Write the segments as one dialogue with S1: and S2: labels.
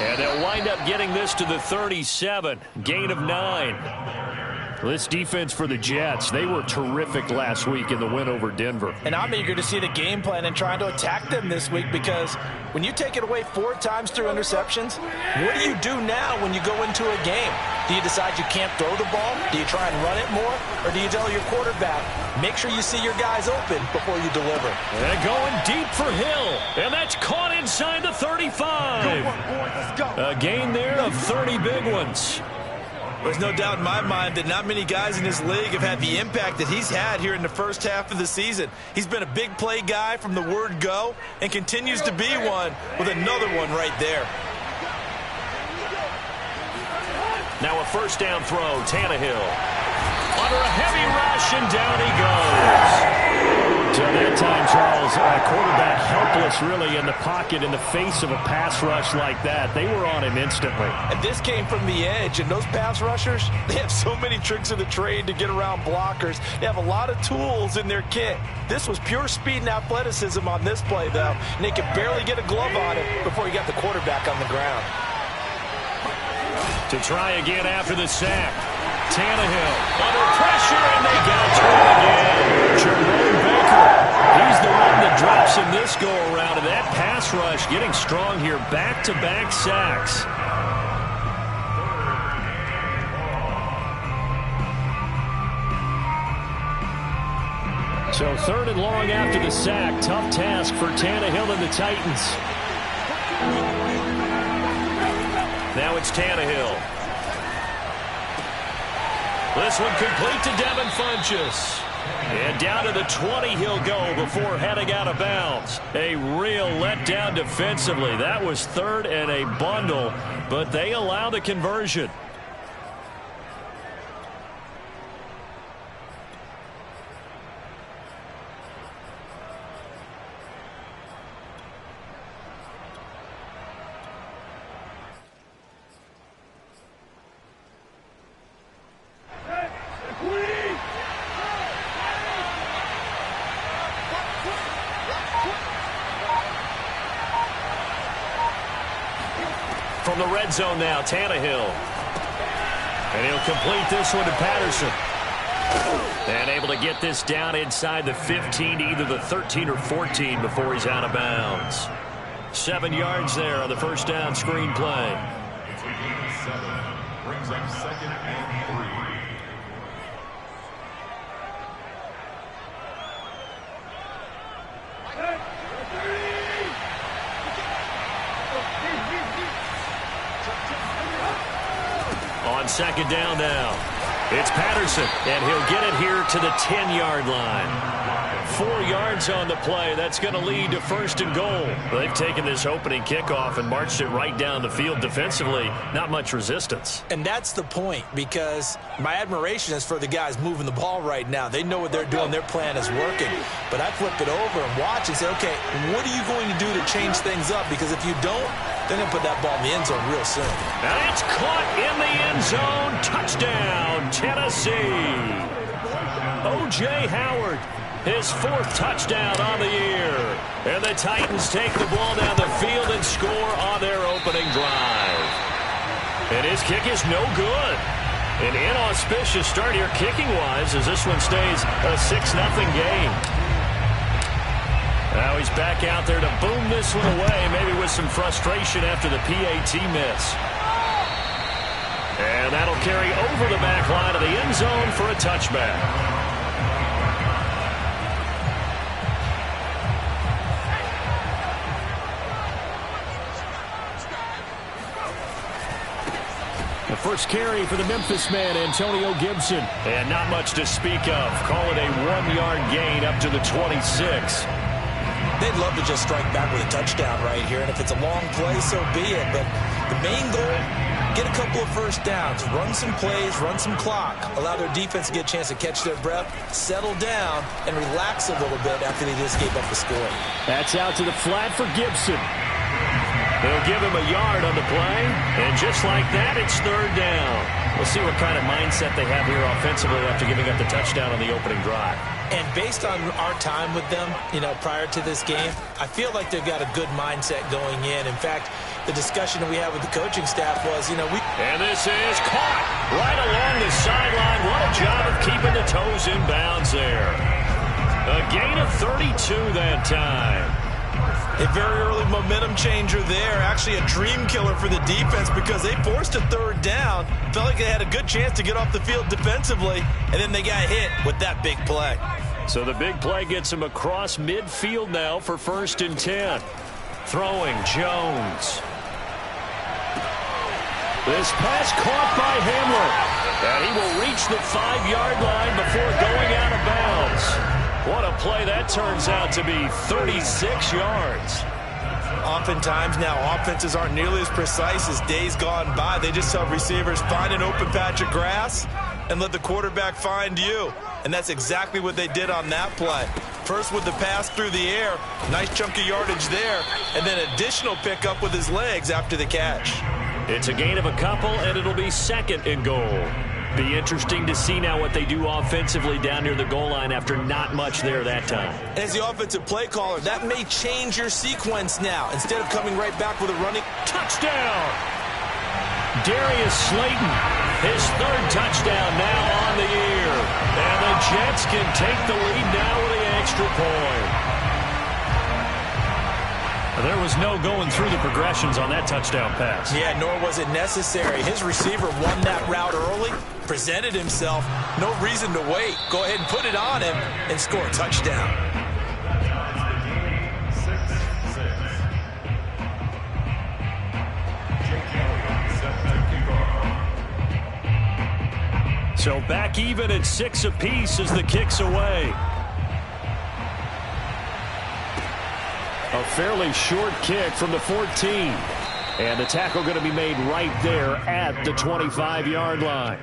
S1: And they'll wind up getting this to the 37. Gain of 9. This defense for the Jets, they were terrific last week in the win over Denver.
S2: And I'm eager to see the game plan and trying to attack them this week, because when you take it away 4 times through interceptions, what do you do now when you go into a game? Do you decide you can't throw the ball? Do you try and run it more? Or do you tell your quarterback, make sure you see your guys open before you deliver?
S1: And going deep for Hill. And that's caught inside the 35.
S3: Go on, boys, let's go.
S1: A gain there of 30 big ones.
S2: There's no doubt in my mind that not many guys in this league have had the impact that he's had here in the first half of the season. He's been a big play guy from the word go and continues to be one with another one right there.
S1: Now a first down throw, Tannehill. Under a heavy rush, and down he goes. So that time, Charles, quarterback helpless really in the pocket in the face of a pass rush like that. They were on him instantly.
S2: And this came from the edge, and those pass rushers, they have so many tricks of the trade to get around blockers. They have a lot of tools in their kit. This was pure speed and athleticism on this play, though, and they could barely get a glove on it before he got the quarterback on the ground.
S1: To try again after the sack. Tannehill under pressure, and they got to him again. Jerome Baker, he's the one that drops in this go-around, and that pass rush getting strong here. Back-to-back sacks. So 3rd and long after the sack. Tough task for Tannehill and the Titans. Now it's Tannehill. This one complete to Devin Funchess. And down to the 20 he'll go before heading out of bounds. A real letdown defensively. That was 3rd and a bundle, but they allow the conversion. From the red zone now, Tannehill. And he'll complete this one to Patterson. And able to get this down inside the 15 to either the 13 or 14 before he's out of bounds. 7 yards there on the first down screen play.
S4: Brings up 2nd and 3.
S1: On 2nd down now, it's Patterson, and he'll get it here to the 10-yard line. 4 yards on the play. That's going to lead to 1st and goal. They've taken this opening kickoff and marched it right down the field defensively. Not much resistance.
S2: And that's the point, because my admiration is for the guys moving the ball right now. They know what they're doing. Their plan is working. But I flip it over and watch and say, okay, what are you going to do to change things up? Because if you don't, they're going to put that ball in the end zone real soon.
S1: And it's caught in the end zone. Touchdown, Tennessee. O.J. Howard, his 4th touchdown on the year. And the Titans take the ball down the field and score on their opening drive. And his kick is no good. An inauspicious start here kicking-wise as this one stays a 6-0 game. Now he's back out there to boom this one away, maybe with some frustration after the PAT miss. And that'll carry over the back line of the end zone for a touchback. The first carry for the Memphis man, Antonio Gibson. And not much to speak of. Call it a 1-yard gain up to the 26.
S2: They'd love to just strike back with a touchdown right here, and if it's a long play, so be it. But the main goal, get a couple of first downs, run some plays, run some clock, allow their defense to get a chance to catch their breath, settle down, and relax a little bit after they just gave up the score.
S1: That's out to the flat for Gibson. They'll give him a yard on the play, and just like that, it's 3rd down. We'll see what kind of mindset they have here offensively after giving up the touchdown on the opening drive.
S2: And based on our time with them, prior to this game, I feel like they've got a good mindset going in. In fact, the discussion that we had with the coaching staff was,
S1: And this is caught right along the sideline. What a job of keeping the toes in bounds there. A gain of 32 that time.
S2: A very early momentum changer there. Actually a dream killer for the defense because they forced a third down. Felt like they had a good chance to get off the field defensively, and then they got hit with that big play.
S1: So the big play gets them across midfield now for 1st and 10. Throwing Jones. This pass caught by Hamler. And he will reach the 5-yard line before going out of bounds. What a play that turns out to be, 36 yards.
S2: Oftentimes now offenses aren't nearly as precise as days gone by. They just tell receivers, find an open patch of grass and let the quarterback find you. And that's exactly what they did on that play. First with the pass through the air, nice chunk of yardage there, and then additional pickup with his legs after the catch.
S1: It's a gain of a couple, and it'll be 2nd and goal. Be interesting to see now what they do offensively down near the goal line after not much there that time.
S2: As the offensive play caller, that may change your sequence now. Instead of coming right back with a running
S1: touchdown. Darius Slayton, his 3rd touchdown now on the year. And the Jets can take the lead now with the extra point. There was no going through the progressions on that touchdown pass.
S2: Yeah, nor was it necessary. His receiver won that route early, presented himself. No reason to wait. Go ahead and put it on him and score a touchdown.
S1: So back even at 6 apiece as the kick's away. A fairly short kick from the 14. And the tackle going to be made right there at the 25-yard line.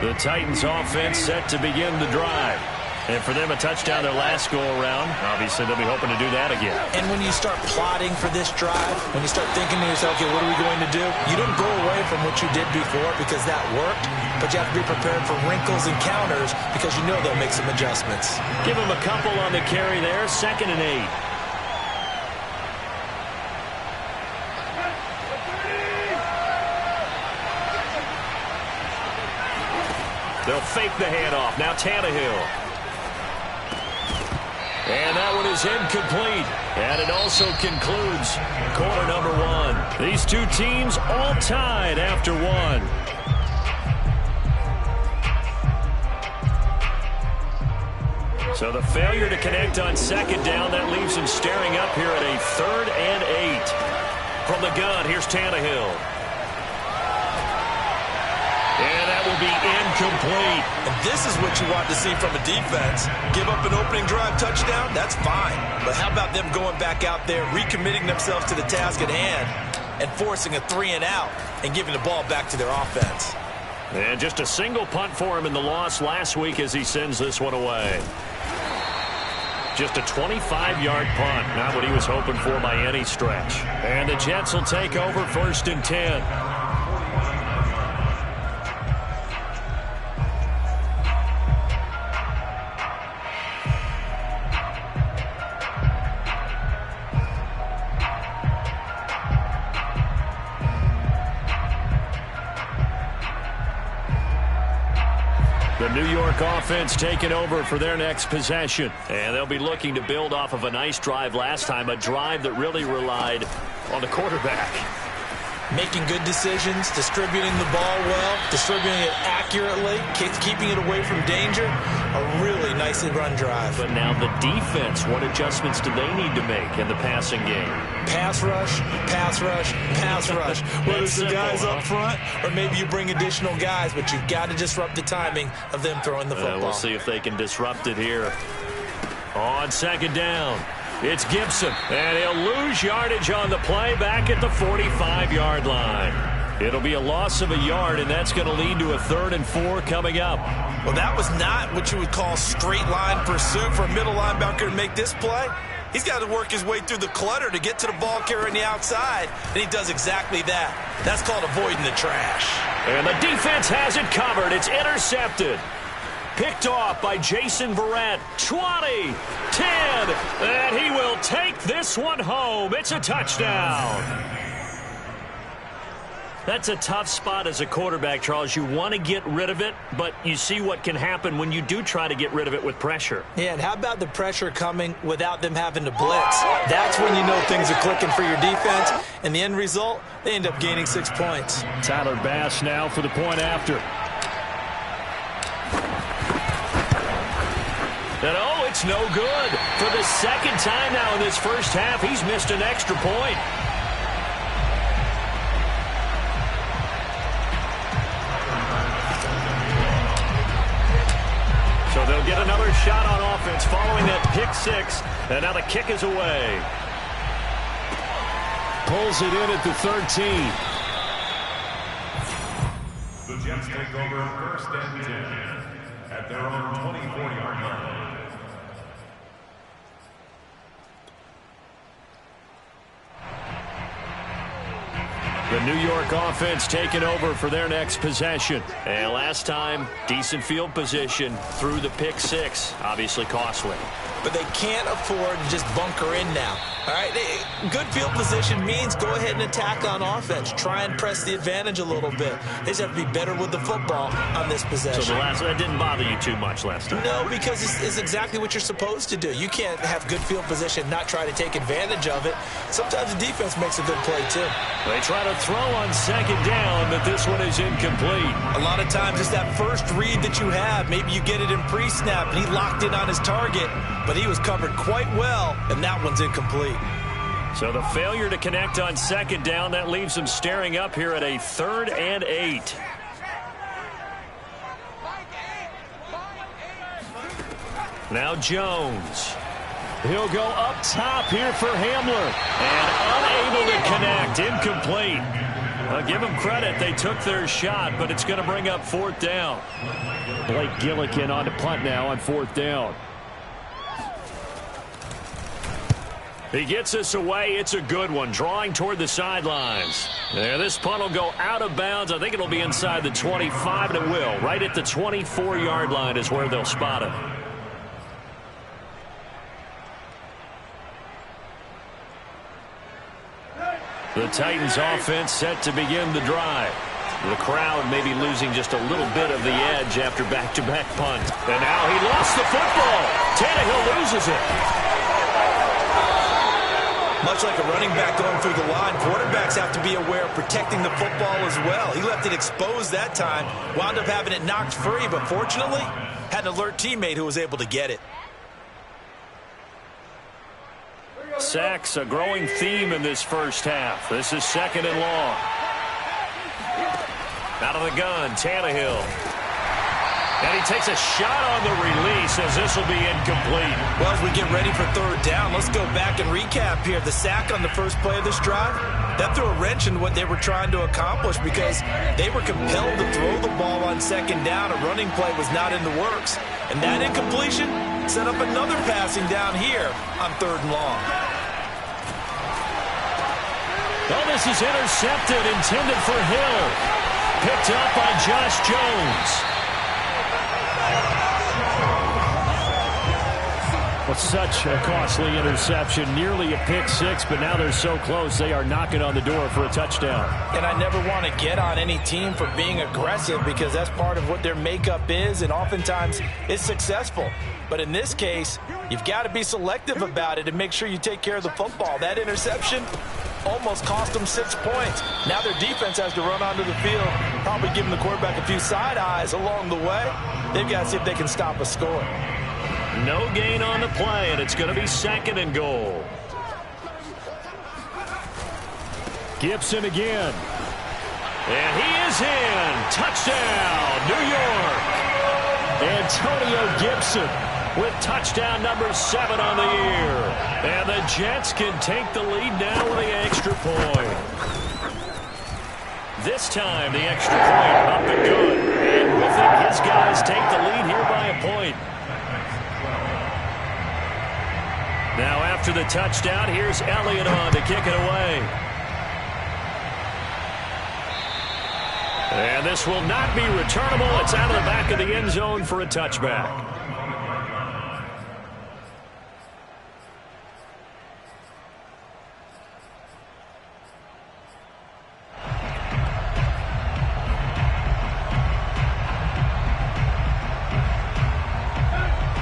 S1: The Titans offense set to begin the drive. And for them, a touchdown their last go-around. Obviously, they'll be hoping to do that again.
S2: And when you start plotting for this drive, when you start thinking to yourself, okay, what are we going to do? You don't go away from what you did before because that worked, but you have to be prepared for wrinkles and counters because you know they'll make some adjustments.
S1: Give them a couple on the carry there, 2nd and 8. They'll fake the handoff. Now Tannehill. And that one is incomplete. And it also concludes quarter number 1. These two teams all tied after 1. So the failure to connect on 2nd down, that leaves him staring up here at a 3rd and 8. From the gun, here's Tannehill. And that will be incomplete.
S2: And this is what you want to see from a defense. Give up an opening drive touchdown, that's fine. But how about them going back out there, recommitting themselves to the task at hand, and forcing a 3-and-out and giving the ball back to their offense.
S1: And just a single punt for him in the loss last week as he sends this one away. Just a 25-yard punt, not what he was hoping for by any stretch. And the Jets will take over 1st and 10. The New York offense taking over for their next possession. And they'll be looking to build off of a nice drive last time, a drive that really relied on the quarterback.
S2: Making good decisions, distributing the ball well, distributing it accurately, keeping it away from danger. A really nicely run drive.
S1: But now the defense, what adjustments do they need to make in the passing game?
S2: Pass rush, pass rush, pass rush. Whether it's the guys up front or maybe you bring additional guys, but you've got to disrupt the timing of them throwing the football.
S1: We'll see if they can disrupt it here. On 2nd down, it's Gibson. And he'll lose yardage on the play back at the 45-yard line. It'll be a loss of a yard, and that's going to lead to a 3rd and 4 coming up.
S2: Well, that was not what you would call straight line pursuit for a middle linebacker to make this play. He's got to work his way through the clutter to get to the ball carrier on the outside, and he does exactly that. That's called avoiding the trash.
S1: And the defense has it covered. It's intercepted. Picked off by Jason Verrett. 20, 10, and he will take this one home. It's a touchdown. That's a tough spot as a quarterback, Charles. You want to get rid of it, but you see what can happen when you do try to get rid of it with pressure.
S2: Yeah, and how about the pressure coming without them having to blitz? That's when you know things are clicking for your defense, and the end result, they end up gaining 6 points.
S1: Tyler Bass now for the point after. And oh, it's no good. For the second time now in this first half, he's missed an extra point. So they'll get another shot on offense following that pick 6. And now the kick is away. Pulls it in at the 13.
S4: The Jets take over 1st and 10 at their own 24-yard line.
S1: The New York offense taking over for their next possession. And last time, decent field position through the pick 6. Obviously costly.
S2: But they can't afford to just bunker in now. All right, good field position means go ahead and attack on offense. Try and press the advantage a little bit. They just have to be better with the football on this possession.
S1: So that didn't bother you too much last time?
S2: No, because it's exactly what you're supposed to do. You can't have good field position, not try to take advantage of it. Sometimes the defense makes a good play, too.
S1: They try to throw on 2nd down, but this one is incomplete.
S2: A lot of times it's that first read that you have. Maybe you get it in pre-snap, and he locked in on his target, but he was covered quite well, and that one's incomplete.
S1: So the failure to connect on 2nd down, that leaves them staring up here at a 3rd and 8. Now Jones. He'll go up top here for Hamler. And unable to connect. Incomplete. Give them credit. They took their shot, but it's going to bring up 4th down. Blake Gillikin on the punt now on 4th down. He gets us away. It's a good one. Drawing toward the sidelines. There, this punt will go out of bounds. I think it'll be inside the 25, and it will. Right at the 24-yard line is where they'll spot it. The Titans offense set to begin the drive. The crowd may be losing just a little bit of the edge after back-to-back punts. And now he lost the football. Tannehill loses it.
S2: Much like a running back going through the line, quarterbacks have to be aware of protecting the football as well. He left it exposed that time, wound up having it knocked free, but fortunately, had an alert teammate who was able to get it.
S1: Sacks, a growing theme in this first half. This is 2nd and long. Out of the gun, Tannehill. And he takes a shot on the release as this will be incomplete.
S2: Well, as we get ready for 3rd down, let's go back and recap here. The sack on the first play of this drive, that threw a wrench in what they were trying to accomplish because they were compelled to throw the ball on 2nd down. A running play was not in the works. And that incompletion set up another passing down here on 3rd and long.
S1: Oh, this is intercepted, intended for Hill. Picked up by Josh Jones. Well, such a costly interception, nearly a pick 6, but now they're so close they are knocking on the door for a touchdown.
S2: And I never want to get on any team for being aggressive because that's part of what their makeup is, and oftentimes it's successful. But in this case, you've got to be selective about it and make sure you take care of the football. That interception almost cost them 6 points. Now their defense has to run onto the field, probably giving the quarterback a few side eyes along the way. They've got to see if they can stop a score.
S1: No gain on the play, and it's going to be 2nd and goal. Gibson again. And he is in. Touchdown, New York. Antonio Gibson with touchdown number 7 on the year. And the Jets can take the lead now with the extra point. This time, the extra point up and good. And with it, his guys take the lead here by a point. Now after the touchdown, here's Elliott on to kick it away. And this will not be returnable. It's out of the back of the end zone for a touchback.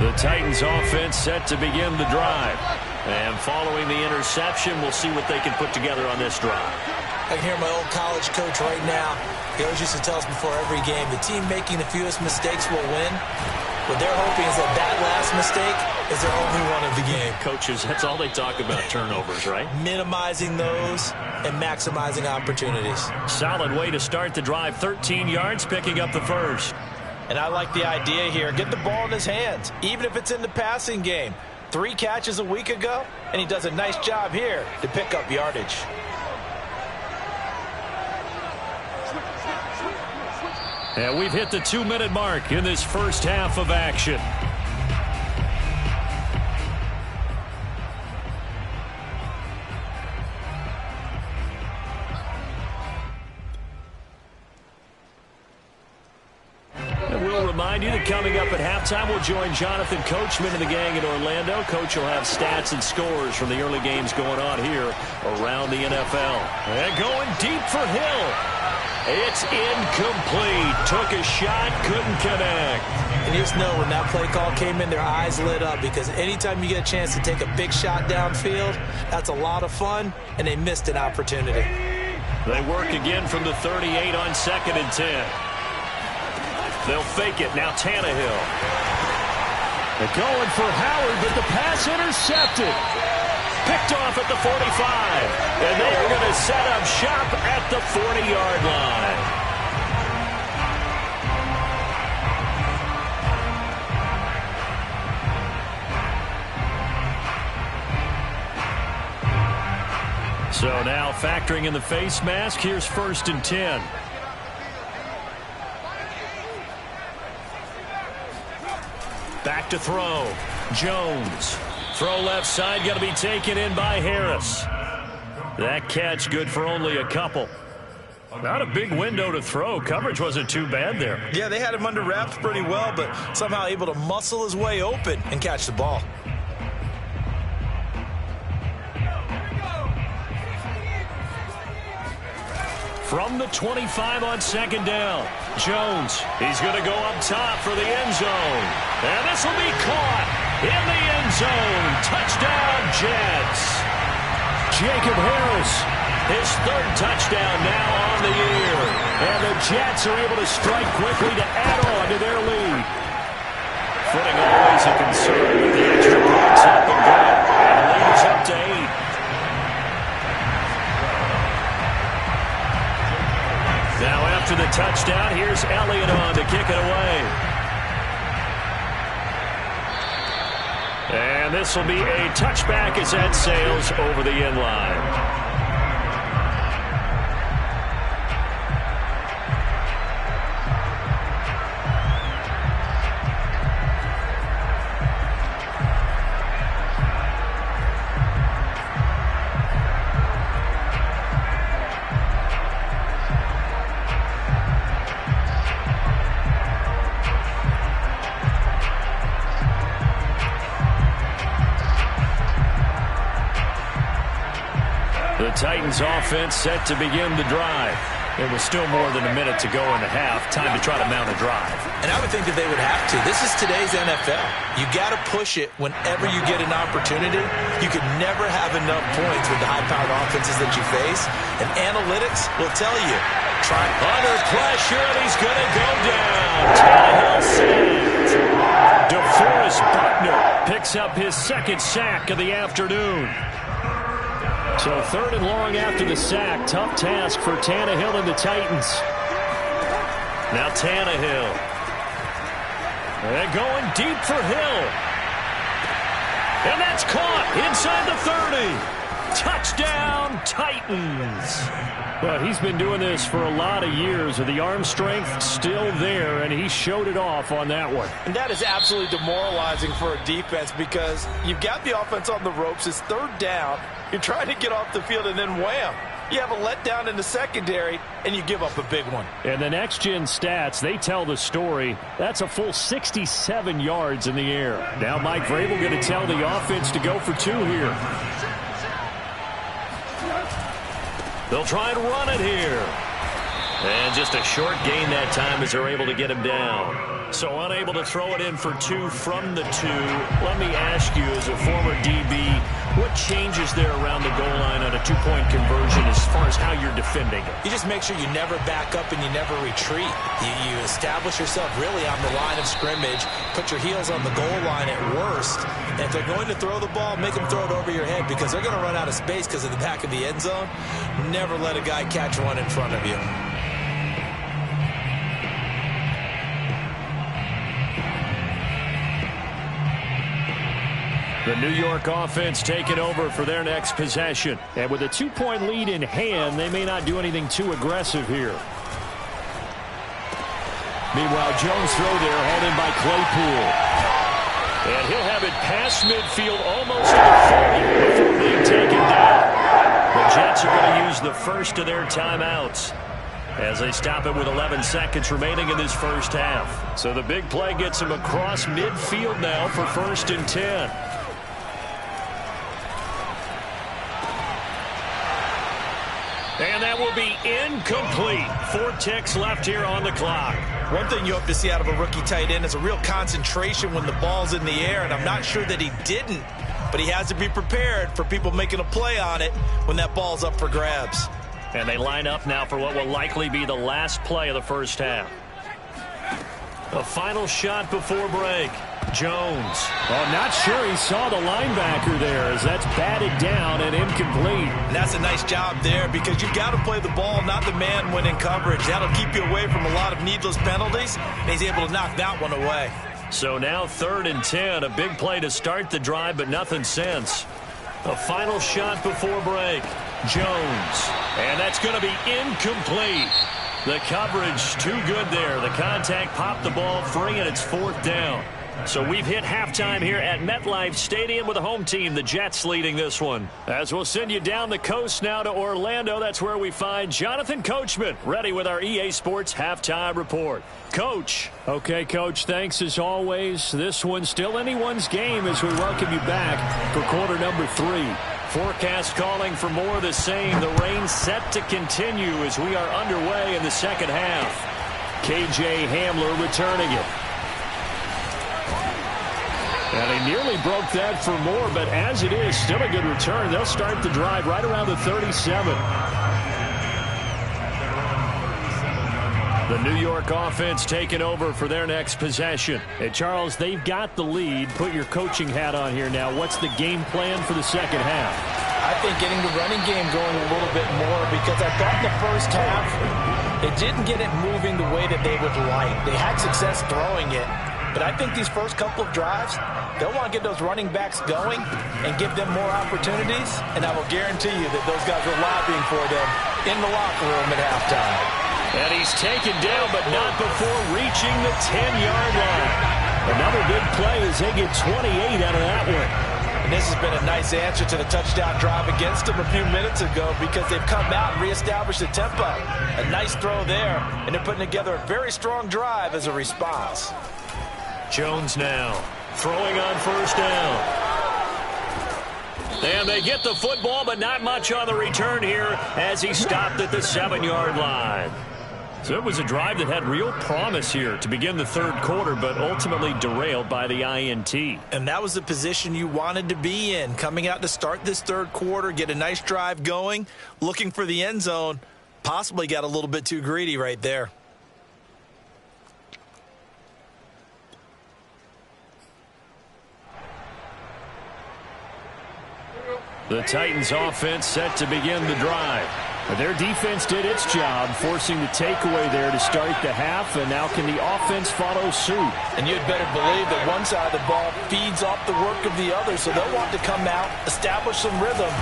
S1: The Titans offense set to begin the drive. And following the interception, we'll see what they can put together on this drive.
S2: I can hear my old college coach right now. He always used to tell us before every game, the team making the fewest mistakes will win. What they're hoping is that last mistake is their only one of the game.
S1: Coaches, that's all they talk about, turnovers, right?
S2: Minimizing those and maximizing opportunities.
S1: Solid way to start the drive. 13 yards, picking up the first.
S2: And I like the idea here. Get the ball in his hands, even if it's in the passing game. 3 catches a week ago, and he does a nice job here to pick up yardage.
S1: And we've hit the 2-minute mark in this first half of action. Remind you that coming up at halftime, we'll join Jonathan Coachman and the gang in Orlando. Coach will have stats and scores from the early games going on here around the NFL. And going deep for Hill. It's incomplete. Took a shot, couldn't connect.
S2: And you just know when that play call came in, their eyes lit up, because anytime you get a chance to take a big shot downfield, that's a lot of fun, and they missed an opportunity.
S1: They work again from the 38 on 2nd and 10. They'll fake it. Now Tannehill. They're going for Howard, but the pass intercepted. Picked off at the 45. And they are going to set up shop at the 40-yard line. So now factoring in the face mask, here's 1st and 10. Back to throw. Jones. Throw left side, got to be taken in by Harris. That catch good for only a couple. Not a big window to throw. Coverage wasn't too bad there.
S2: Yeah, they had him under wraps pretty well, but somehow able to muscle his way open and catch the ball.
S1: From the 25 on 2nd down. Jones, he's going to go up top for the end zone. And this will be caught in the end zone. Touchdown, Jets. Jacob Harris, his 3rd touchdown now on the year. And the Jets are able to strike quickly to add on to their lead. Footing always a concern with the extra points up and good. And the lead is up to 8. Now after the touchdown, here's Elliott on to kick it away. And this will be a touchback as that sails over the end line. The Titans offense set to begin the drive. There was still more than a minute to go in the half. Time to try to mount a drive.
S2: And I would think that they would have to. This is today's NFL. You got to push it whenever you get an opportunity. You could never have enough points with the high-powered offenses that you face. And analytics will tell you. Try
S1: under pressure, and he's going to go down. Tannehill sacked. DeForest Buckner picks up his 2nd sack of the afternoon. So 3rd and long after the sack. Tough task for Tannehill and the Titans. Now Tannehill. They're going deep for Hill. And that's caught inside the 30. Touchdown, Titans. Well, he's been doing this for a lot of years, with the arm strength still there, and he showed it off on that one.
S2: And that is absolutely demoralizing for a defense, because you've got the offense on the ropes. It's third down. You're trying to get off the field, and then wham, you have a letdown in the secondary, and you give up a big one.
S1: And the next-gen stats, they tell the story. That's a full 67 yards in the air. Now Mike Vrabel going to tell the offense to go for two here. They'll try and run it here. And just a short gain that time as they're able to get him down. So unable to throw it in for two from the two. Let me ask you, as a former DB, what changes there around the goal line on a two-point conversion as far as how you're defending it?
S2: You just make sure you never back up and you never retreat. You establish yourself really on the line of scrimmage, put your heels on the goal line at worst. And if they're going to throw the ball, make them throw it over your head, because they're going to run out of space because of the back of the end zone. Never let a guy catch one in front of you.
S1: The New York offense taking over for their next possession. And with a two-point lead in hand, they may not do anything too aggressive here. Meanwhile, Jones throw there, hauled in by Claypool. And he'll have it past midfield, almost to the 40 before being taken down. The Jets are going to use the first of their timeouts as they stop it with 11 seconds remaining in this first half. So the big play gets him across midfield now for 1st and 10. And that will be incomplete. 4 ticks left here on the clock.
S2: One thing you hope to see out of a rookie tight end is a real concentration when the ball's in the air, and I'm not sure that he didn't, but he has to be prepared for people making a play on it when that ball's up for grabs.
S1: And they line up now for what will likely be the last play of the first half. A final shot before break. Jones. Oh, not sure he saw the linebacker there, as that's batted down and incomplete.
S2: And that's a nice job there, because you've got to play the ball, not the man when in coverage. That'll keep you away from a lot of needless penalties, and he's able to knock that one away.
S1: So now 3rd and 10, a big play to start the drive, but nothing since. A final shot before break. Jones. And that's going to be incomplete. The coverage too good there. The contact popped the ball free, and it's 4th down. So we've hit halftime here at MetLife Stadium with the home team, the Jets, leading this one. As we'll send you down the coast now to Orlando, that's where we find Jonathan Coachman, ready with our EA Sports Halftime Report. Coach. Okay, Coach, thanks as always. This one's still anyone's game as we welcome you back for quarter number 3. Forecast calling for more of the same. The rain set to continue as we are underway in the second half. KJ Hamler returning it. And he nearly broke that for more, but as it is, still a good return. They'll start the drive right around the 37. The New York offense taking over for their next possession. And Charles, they've got the lead. Put your coaching hat on here now. What's the game plan for the second half?
S2: I think getting the running game going a little bit more, because I thought in the first half they didn't get it moving the way that they would like. They had success throwing it. But I think these first couple of drives, they'll want to get those running backs going and give them more opportunities. And I will guarantee you that those guys are lobbying for them in the locker room at halftime.
S1: And he's taken down, but not before reaching the 10-yard line. Another big play as they get 28 out of that one.
S2: And this has been a nice answer to the touchdown drive against them a few minutes ago, because they've come out and reestablished the tempo. A nice throw there, and they're putting together a very strong drive as a response.
S1: Jones now throwing on 1st down. And they get the football, but not much on the return here as he stopped at the 7-yard line. So it was a drive that had real promise here to begin the third quarter, but ultimately derailed by the INT.
S2: And that was the position you wanted to be in, coming out to start this third quarter, get a nice drive going, looking for the end zone. Possibly got a little bit too greedy right there.
S1: The Titans offense set to begin the drive. Their defense did its job, forcing the takeaway there to start the half, and now can the offense follow suit?
S2: And you'd better believe that one side of the ball feeds off the work of the other, so they'll want to come out, establish some rhythm.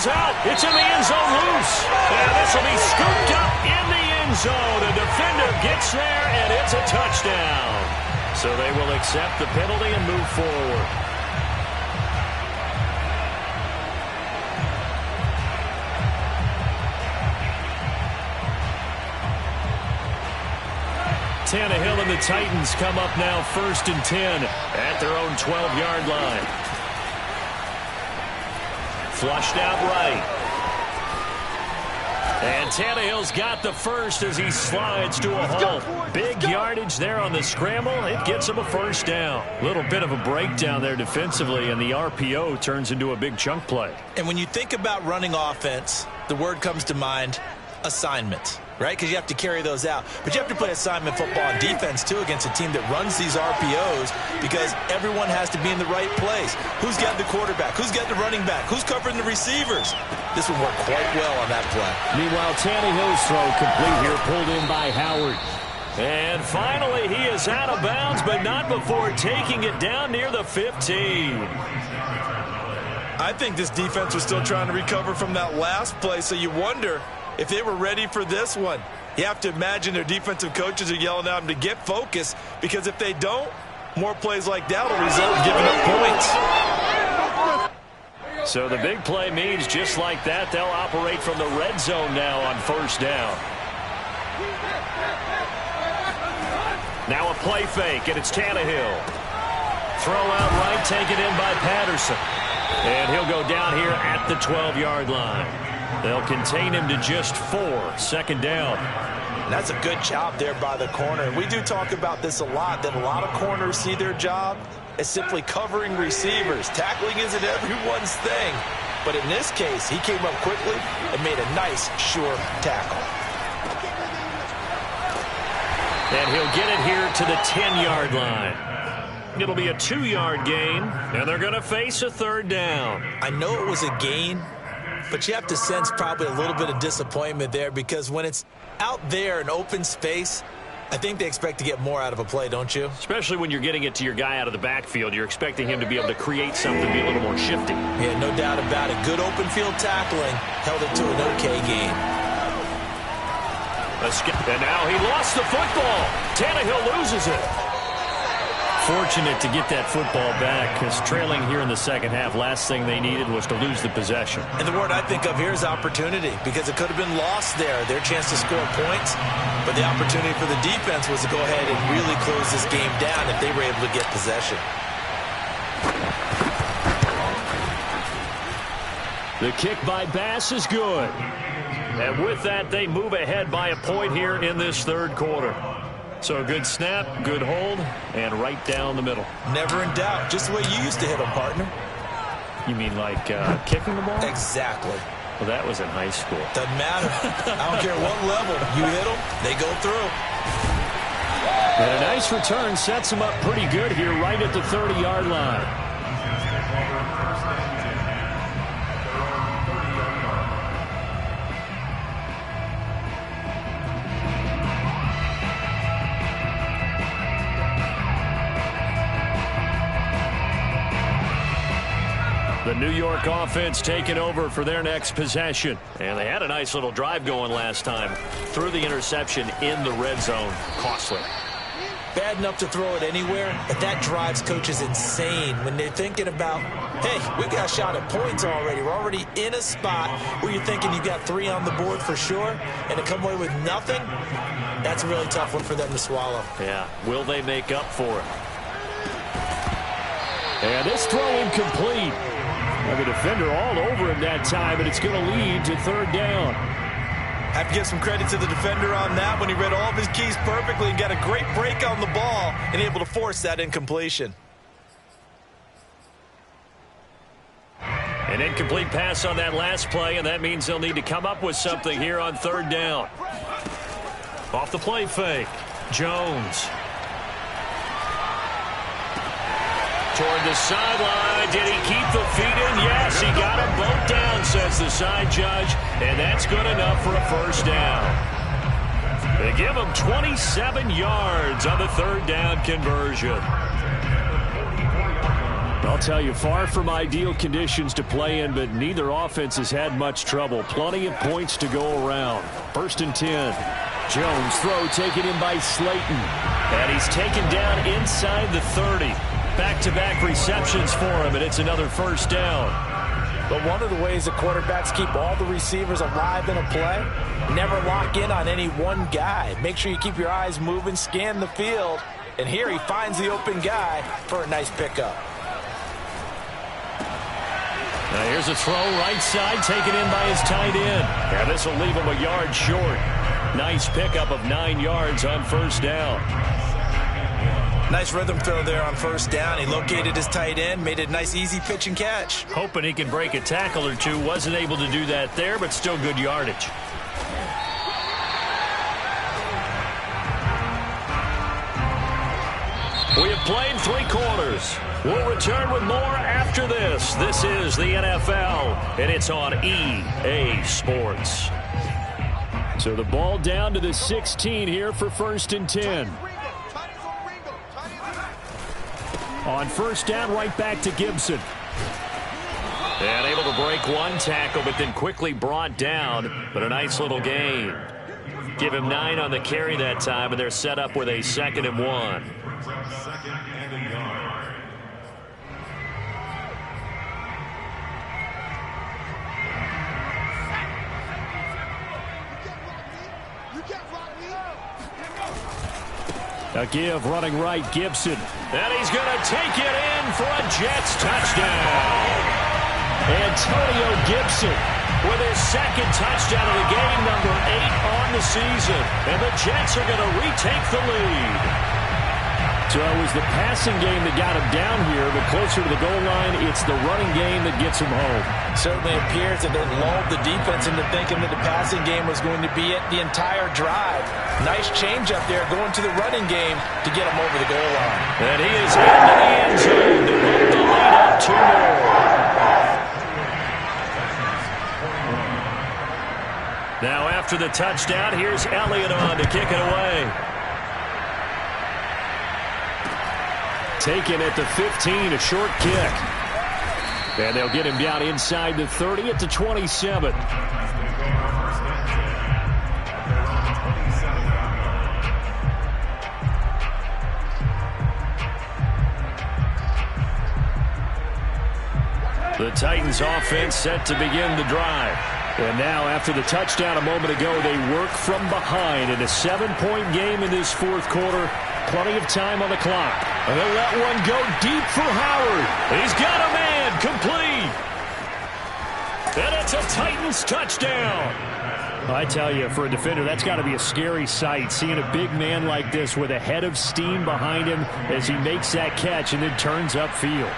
S1: out. It's in the end zone loose. And this will be scooped up in the end zone. A defender gets there, and it's a touchdown. So they will accept the penalty and move forward. Tannehill and the Titans come up now 1st and 10 at their own 12-yard line. Flushed out right. And Tannehill's got the first as he slides to a hole. Big yardage there on the scramble. It gets him a first down. Little bit of a breakdown there defensively, and the RPO turns into a big chunk play.
S2: And when you think about running offense, the word comes to mind, assignment, right? Because you have to carry those out. But you have to play assignment football on defense, too, against a team that runs these RPOs because everyone has to be in the right place. Who's got the quarterback? Who's got the running back? Who's covering the receivers? This would work quite well on that play.
S1: Meanwhile, Tannehill's throw complete here, pulled in by Howard. And finally, he is out of bounds, but not before taking it down near the 15.
S2: I think this defense was still trying to recover from that last play, so you wonder if they were ready for this one. You have to imagine their defensive coaches are yelling at them to get focused, because if they don't, more plays like that will result in giving up points.
S1: So the big play means just like that, they'll operate from the red zone now on 1st down. Now a play fake, and it's Tannehill. Throw out right, taken in by Patterson. And he'll go down here at the 12-yard line. They'll contain him to just 4, 2nd down.
S2: And that's a good job there by the corner. We do talk about this a lot, that a lot of corners see their job as simply covering receivers. Tackling isn't everyone's thing. But in this case, he came up quickly and made a nice, sure tackle.
S1: And he'll get it here to the 10-yard line. It'll be a 2-yard gain, and they're going to face a 3rd down.
S2: I know it was a gain, but you have to sense probably a little bit of disappointment there, because when it's out there in open space, I think they expect to get more out of a play, don't you?
S1: Especially when you're getting it to your guy out of the backfield. You're expecting him to be able to create something, be a little more shifty.
S2: Yeah, no doubt about it. Good open field tackling held it to an okay gain.
S1: And now he lost the football. Tannehill loses it. Fortunate to get that football back, because trailing here in the second half, last thing they needed was to lose the possession.
S2: And the word I think of here is opportunity, because it could have been lost there, their chance to score points. But the opportunity for the defense was to go ahead and really close this game down if they were able to get possession.
S1: The kick by Bass is good. And with that, they move ahead by a point here in this 3rd quarter. So a good snap, good hold, and right down the middle.
S2: Never in doubt. Just the way you used to hit them, partner.
S1: You mean like kicking the ball?
S2: Exactly.
S1: Well, that was in high school.
S2: Doesn't matter. I don't care what level. You hit them, they go through.
S1: And a nice return sets them up pretty good here right at the 30-yard line. The New York offense taking over for their next possession. And they had a nice little drive going last time. Threw the interception in the red zone. Costly.
S2: Bad enough to throw it anywhere, but that drives coaches insane when they're thinking about, hey, we got a shot at points already. We're already in a spot where you're thinking you got 3 on the board for sure, and to come away with nothing, that's a really tough one for them to swallow.
S1: Yeah, will they make up for it? And this throw incomplete. And the defender all over him that time, and it's going to lead to 3rd down.
S2: Have to give some credit to the defender on that when he read all of his keys perfectly and got a great break on the ball and able to force that incompletion.
S1: An incomplete pass on that last play, and that means they'll need to come up with something here on 3rd down. Off the play fake, Jones. Toward the sideline. Did he keep the feet in? Yes, he got them both down, says the side judge, and that's good enough for a 1st down. They give him 27 yards on the 3rd down conversion. Well, tell you, far from ideal conditions to play in, but neither offense has had much trouble. Plenty of points to go around. 1st and 10. Jones throw taken in by Slayton. And he's taken down inside the 30. Back-to-back receptions for him, and it's another 1st down.
S2: But one of the ways the quarterbacks keep all the receivers alive in a play, never lock in on any one guy. Make sure you keep your eyes moving, scan the field, and here he finds the open guy for a nice pickup.
S1: Now here's a throw right side taken in by his tight end. And this will leave him a yard short. Nice pickup of 9 yards on 1st down.
S2: Nice rhythm throw there on 1st down. He located his tight end, made it a nice easy pitch and catch.
S1: Hoping he can break a tackle or two. Wasn't able to do that there, but still good yardage. We have played 3 quarters. We'll return with more after this. This is the NFL, and it's on EA Sports. So the ball down to the 16 here for 1st and 10. On 1st down, right back to Gibson. And able to break one tackle, but then quickly brought down. But a nice little gain. Give him 9 on the carry that time, and they're set up with a 2nd and 1. A give running right, Gibson. And he's going to take it in for a Jets touchdown. Antonio Gibson with his 2nd touchdown of the game, number 8 on the season. And the Jets are going to retake the lead. So it was the passing game that got him down here, but closer to the goal line, it's the running game that gets him home.
S2: Certainly appears that it lulled the defense into thinking that the passing game was going to be it the entire drive. Nice change up there going to the running game to get him over the goal line.
S1: And he is into the end zone to move the lead up 2 more. Now after the touchdown, here's Elliott on to kick it away. Taken at the 15, a short kick. And they'll get him down inside the 30 at the 27. The Titans offense set to begin the drive. And now after the touchdown a moment ago, they work from behind in a 7-point game in this 4th quarter. Plenty of time on the clock. And they'll let one go deep for Howard. He's got a man complete. And it's a Titans touchdown. I tell you, for a defender, that's got to be a scary sight, seeing a big man like this with a head of steam behind him as he makes that catch and then turns upfield.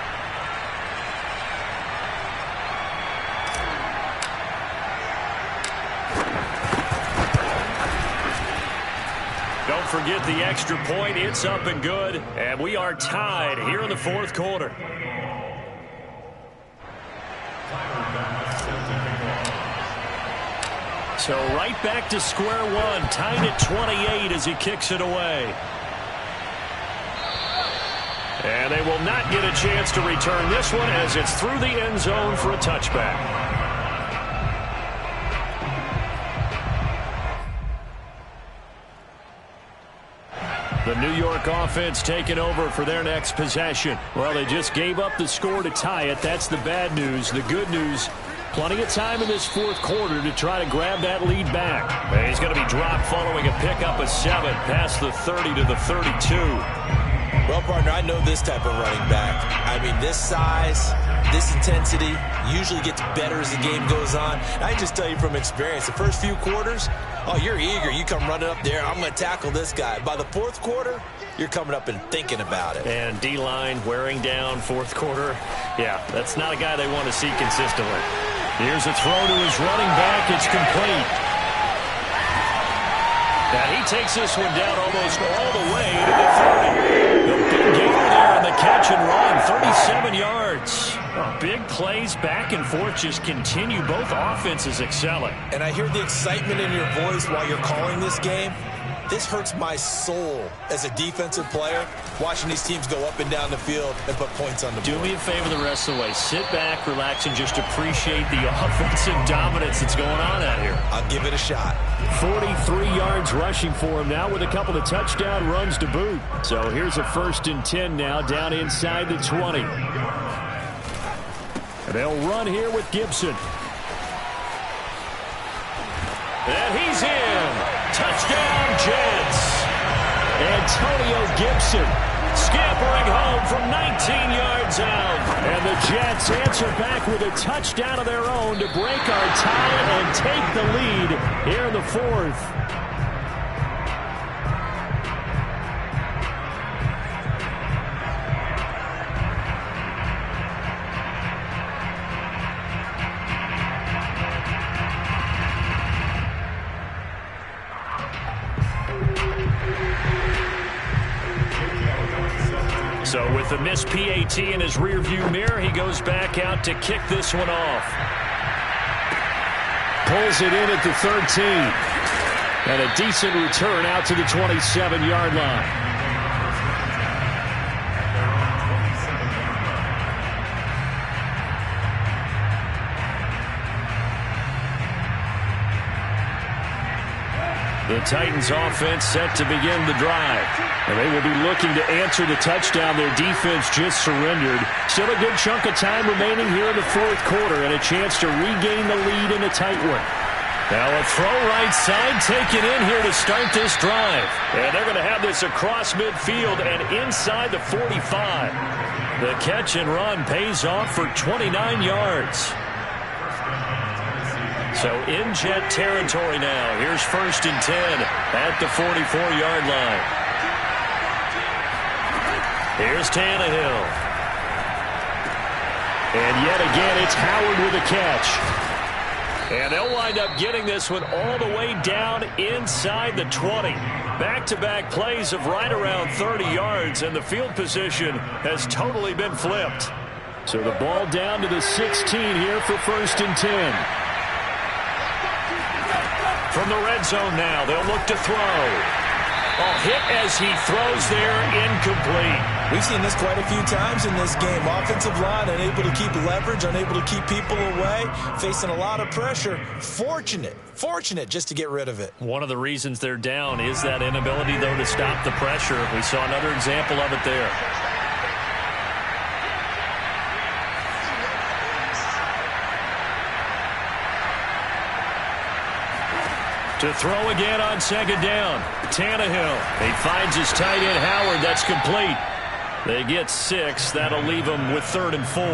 S1: Don't forget the extra point. It's up and good. And we are tied here in the 4th quarter. So right back to square one. Tied at 28 as he kicks it away. And they will not get a chance to return this one as it's through the end zone for a touchback. The New York offense taking over for their next possession. Well, they just gave up the score to tie it. That's the bad news. The good news, plenty of time in this 4th quarter to try to grab that lead back. And he's going to be dropped following a pickup of 7 past the 30 to the 32.
S2: Well, partner, I know this type of running back. I mean, this size, this intensity usually gets better as the game goes on. And I can just tell you from experience, the first few quarters, oh, you're eager. You come running up there, I'm going to tackle this guy. By the 4th quarter, you're coming up and thinking about it.
S1: And D-line wearing down 4th quarter. Yeah, that's not a guy they want to see consistently. Here's a throw to his running back. It's complete. Now he takes this one down almost all the way to the 30. The big gainer there on the catch and run, 37 yards. Oh, big plays back and forth just continue. Both offenses excelling.
S2: And I hear the excitement in your voice while you're calling this game. This hurts my soul as a defensive player, watching these teams go up and down the field and put points on the board.
S1: Do me a favor the rest of the way. Sit back, relax, and just appreciate the offensive dominance that's going on out here.
S2: I'll give it a shot.
S1: 43 yards rushing for him now with a couple of touchdown runs to boot. So here's a 1st and 10 now down inside the 20. And they'll run here with Gibson. And he's in. Touchdown, Jets. Antonio Gibson scampering home from 19 yards out. And the Jets answer back with a touchdown of their own to break our tie and take the lead here in the 4th. So with the missed PAT in his rearview mirror, he goes back out to kick this one off. Pulls it in at the 13. And a decent return out to the 27-yard line. The Titans offense set to begin the drive. And they will be looking to answer the touchdown their defense just surrendered. Still a good chunk of time remaining here in the 4th quarter and a chance to regain the lead in a tight one. Now a throw right side taken in here to start this drive. And they're going to have this across midfield and inside the 45. The catch and run pays off for 29 yards. So in Jet territory now. Here's 1st and 10 at the 44-yard line. Here's Tannehill. And yet again, it's Howard with a catch. And they'll wind up getting this one all the way down inside the 20. Back-to-back plays of right around 30 yards, and the field position has totally been flipped. So the ball down to the 16 here for 1st and 10. From the red zone now, they'll look to throw. Hit as he throws there, incomplete.
S2: We've seen this quite a few times in this game. Offensive line unable to keep leverage, unable to keep people away, facing a lot of pressure. Fortunate just to get rid of it.
S1: One of the reasons they're down is that inability, though, to stop the pressure. We saw another example of it there. To throw again on 2nd down. Tannehill. He finds his tight end Howard. That's complete. They get 6. That'll leave them with 3rd and 4.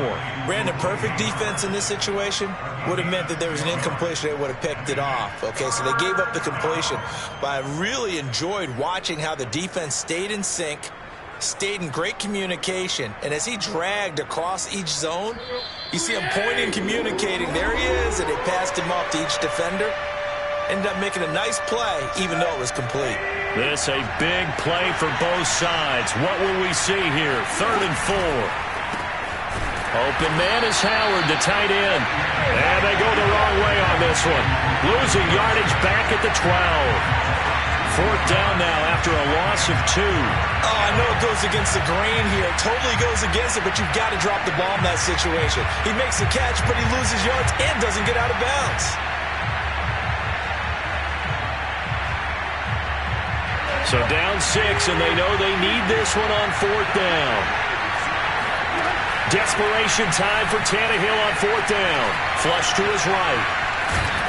S2: Brandon, perfect defense in this situation would have meant that there was an incompletion. They would have picked it off. Okay, so they gave up the completion. But I really enjoyed watching how the defense stayed in sync, stayed in great communication, and as he dragged across each zone, you see him pointing, communicating. There he is, and they passed him off to each defender. Ended up making a nice play, even though it was complete.
S1: This a big play for both sides. What will we see here? 3rd and 4. Open man is Howard, the tight end. And they go the wrong way on this one. Losing yardage back at the 12. 4th down now after a loss of 2.
S2: I know it goes against the grain here. Totally goes against it, but you've got to drop the ball in that situation. He makes the catch, but he loses yards and doesn't get out of bounds.
S1: So down 6, and they know they need this one on 4th down. Desperation time for Tannehill on 4th down. Flush to his right.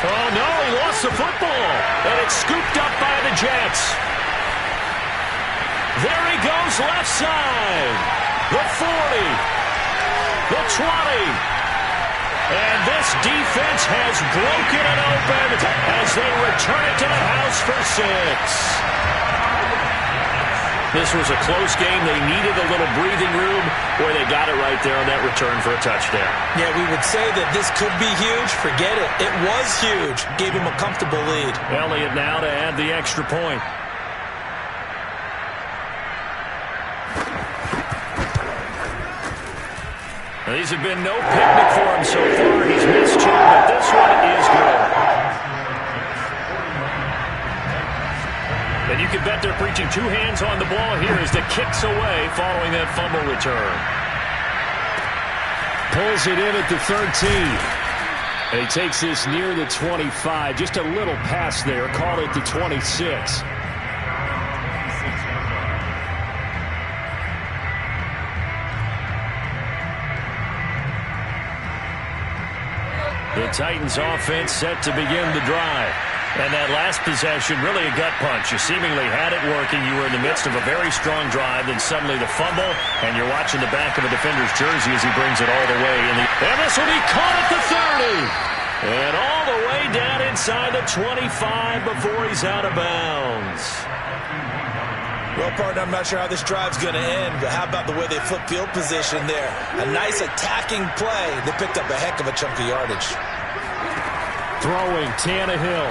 S1: Oh, no, he lost the football. And it's scooped up by the Jets. There he goes left side. The 40. The 20. And this defense has broken it open as they return it to the house for 6. This was a close game. They needed a little breathing room where they got it right there on that return for a touchdown.
S2: Yeah, we would say that this could be huge. Forget it. It was huge. Gave him a comfortable lead.
S1: Elliott now to add the extra point. Now, these have been no picnic for him so far. He's missed 2, but this one is good. And you can bet they're preaching two hands on the ball here as the kick's away following that fumble return. Pulls it in at the 13. And he takes this near the 25. Just a little pass there. Call it the 26. The Titans offense set to begin the drive. And that last possession, really a gut punch. You seemingly had it working. You were in the midst of a very strong drive. Then suddenly the fumble, and you're watching the back of a defender's jersey as he brings it all the way. And this will be caught at the 30. And all the way down inside the 25 before he's out of bounds.
S2: Well, partner, I'm not sure how this drive's going to end, but how about the way they flip field position there? A nice attacking play. They picked up a heck of a chunk of yardage.
S1: Throwing Tannehill.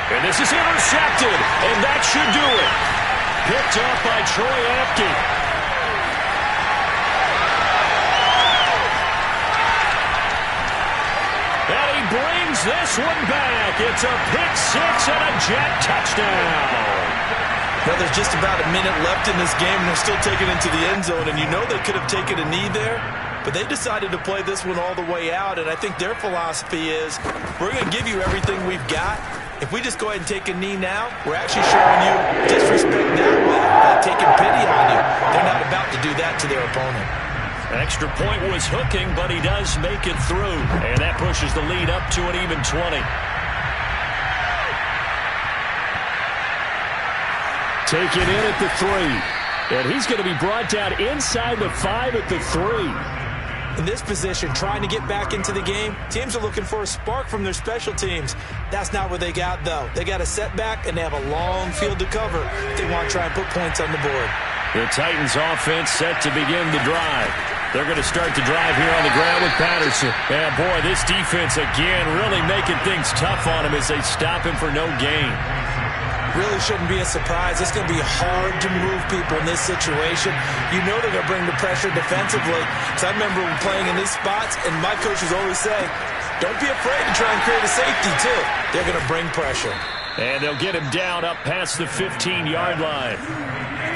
S1: And this is intercepted, and that should do it. Picked up by Troy Apke. And he brings this one back. It's a pick six and a Jet touchdown.
S2: Well, there's just about a minute left in this game, and they're still taking it into the end zone. And you know they could have taken a knee there, but they decided to play this one all the way out. And I think their philosophy is, we're going to give you everything we've got. If we just go ahead and take a knee now, we're actually showing you disrespect that way, taking pity on you. They're not about to do that to their opponent.
S1: Extra point was hooking, but he does make it through. And that pushes the lead up to an even 20. Take it in at the 3. And he's going to be brought down inside the 5 at the 3.
S2: In this position, trying to get back into the game, teams are looking for a spark from their special teams. That's not what they got, though. They got a setback, and they have a long field to cover if they want to try and put points on the board.
S1: The Titans offense set to begin the drive. They're going to start the drive here on the ground with Patterson. And boy, this defense again really making things tough on him as they stop him for no gain.
S2: Really shouldn't be a surprise. It's going to be hard to move people in this situation. You know they're going to bring the pressure defensively. Because I remember playing in these spots, and my coaches always say, don't be afraid to try and create a safety, too. They're going to bring pressure.
S1: And they'll get him down up past the 15-yard line.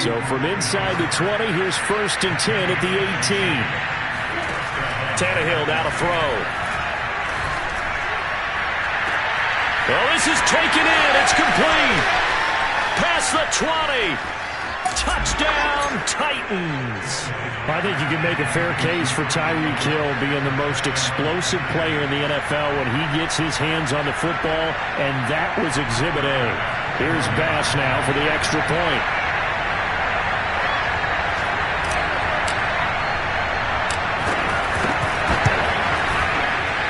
S1: So from inside the 20, here's 1st and 10 at the 18. Tannehill now to throw. Well, this is taken in. It's complete. Past the 20. Touchdown, Titans.
S3: I think you can make a fair case for Tyreek Hill being the most explosive player in the NFL when he gets his hands on the football, and that was Exhibit A. Here's Bass now for the extra point.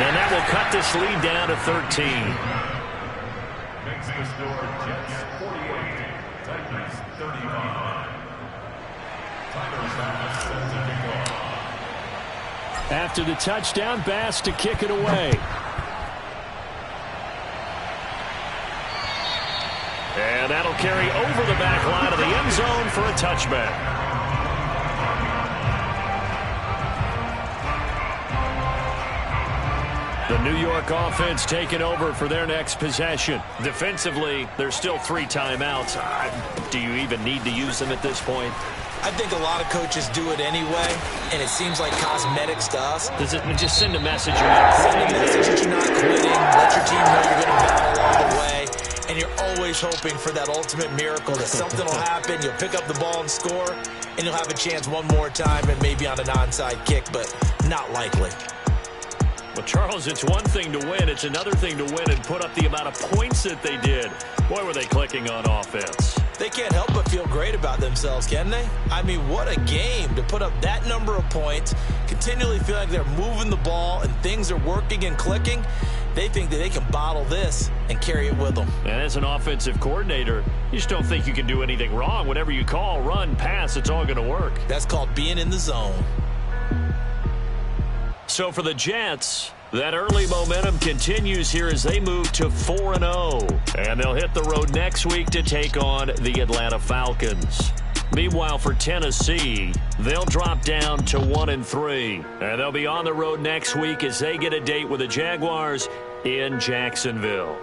S1: And that will cut this lead down to 13.
S4: Makes the score Jets 48, Titans 35. Tigers have set to kick off.
S1: After the touchdown, Bass to kick it away. And that'll carry over the back line of the end zone for a touchback. The New York offense taking over for their next possession. Defensively, there's still 3 timeouts. Do you even need to use them at this point?
S2: I think a lot of coaches do it anyway, and it seems like cosmetics to us.
S1: Does it just send a message you're not quitting?
S2: Send a message that you're not quitting. Let your team know you're going to battle all the way. And you're always hoping for that ultimate miracle, that something will happen, you'll pick up the ball and score, and you'll have a chance one more time and maybe on an onside kick, but not likely.
S1: Well, Charles, it's one thing to win. It's another thing to win and put up the amount of points that they did. Boy, were they clicking on offense.
S2: They can't help but feel great about themselves, can they? I mean, what a game to put up that number of points, continually feel like they're moving the ball and things are working and clicking. They think that they can bottle this and carry it with them.
S1: And as an offensive coordinator, you just don't think you can do anything wrong. Whatever you call, run, pass, it's all going to work.
S2: That's called being in the zone.
S1: So for the Jets, that early momentum continues here as they move to 4-0. And they'll hit the road next week to take on the Atlanta Falcons. Meanwhile, for Tennessee, they'll drop down to 1-3. And they'll be on the road next week as they get a date with the Jaguars in Jacksonville.